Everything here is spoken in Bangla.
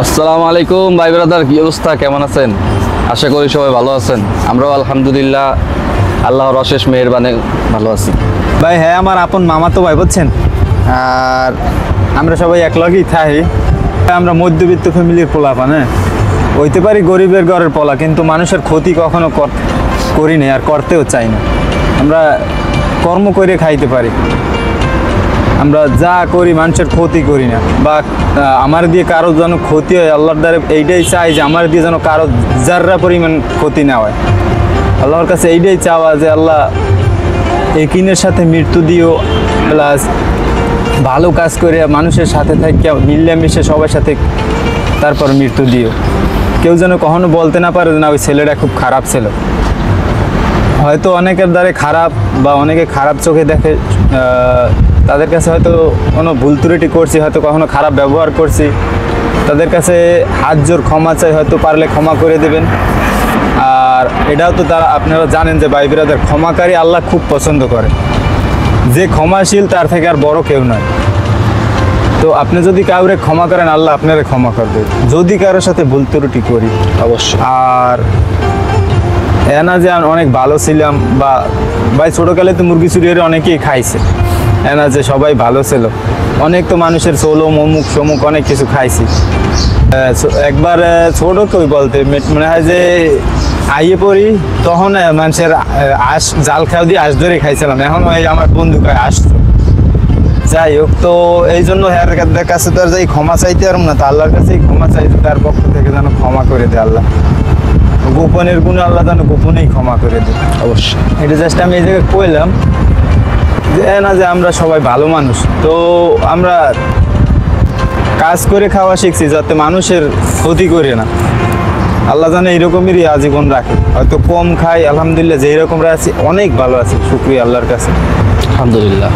আসসালামু আলাইকুম ভাই ব্রাদার, কি অবস্থা, কেমন আছেন? আশা করি সবাই ভালো আছেন। আমরাও আলহামদুলিল্লাহ আল্লাহর অশেষ মেহেরবানে ভালো আছি। ভাই হ্যাঁ, আমার আপন মামা তো ভাই বুঝছেন। আর আমরা সবাই একলগেই থাকি। আমরা মধ্যবিত্ত ফ্যামিলির পোলাপান, হ্যাঁ হইতে পারি গরিবের ঘরের পোলা, কিন্তু মানুষের ক্ষতি কখনো করি না আর করতেও চাই না। আমরা কর্ম করে খাইতে পারি, আমরা যা করি মানুষের ক্ষতি করি না, বা আমার দিয়ে কারো যেন ক্ষতি হয় আল্লাহর দ্বারা এইটাই চাই যে আমার দিয়ে যেন কারো যাররা পরিমাণ ক্ষতি না হয়। আল্লাহর কাছে এইটাই চাওয়া যে আল্লাহ একিনের সাথে মৃত্যু দিও, প্লাস ভালো কাজ করে মানুষের সাথে থেকে মিলেমিশে সবার সাথে তারপর মৃত্যু দিও। কেউ যেন কখনো বলতে না পারে না ওই ছেলেটা খুব খারাপ ছিল। হয়তো অনেকের দ্বারা খারাপ বা অনেকে খারাপ চোখে দেখে, তাদের কাছে হয়তো কোনো ভুল ত্রুটি করছি, হয়তো কখনো খারাপ ব্যবহার করছি, তাদের কাছে হাত জোর ক্ষমা চাই, হয়তো পারলে ক্ষমা করে দেবেন। আর এটাও তো তারা আপনারা জানেন যে ভাই ব্রাদার, ক্ষমাকারী আল্লাহ খুব পছন্দ করে। যে ক্ষমাশীল তার থেকে আর বড় কেউ নয়। তো আপনি যদি কাউরে ক্ষমা করেন, আল্লাহ আপনারা ক্ষমা করবে যদি কারোর সাথে ভুল ত্রুটি করি অবশ্যই। আর না যে অনেক ভালো ছিলাম, বা ভাই ছোটোকালে তো মুরগি চুরি করে অনেকেই খাইছে, না যে সবাই ভালো ছিল। অনেক তো মানুষের সোলো অমুক সমুক অনেক কিছু খাইছি। একবার ছোট কই বলতে মনে হয় যে আইয়ে পড়ি, তখন মানুষের আঁশ জাল খাওয়া দিয়ে আঁশ ধরে খাইছিলাম। এখন ওই আমার বন্ধু খায় আসতো। যাই হোক, তো এই জন্য হ্যার কাছে তো আর যাই ক্ষমা চাইতে পারব না, তো আল্লাহর কাছেই ক্ষমা চাইতে, তার পক্ষ থেকে যেন ক্ষমা করে দেয় আল্লাহ। গোপনের গুণে আল্লাহ যেন গোপনেই ক্ষমা করে দেয়। অবশ্যই এটা জাস্ট আমি এই জায়গায় কইলাম যে না যে আমরা সবাই ভালো মানুষ, তো আমরা কাজ করে খাওয়া শিখছি যাতে মানুষের ক্ষতি করে না। আল্লাহ জানে এইরকমেরই আজীবন রাখে। হয়তো কম খাই, আলহামদুলিল্লাহ যেই রকম আছি অনেক ভালো আছি, শুকরিয়া আল্লাহর কাছে, আলহামদুলিল্লাহ।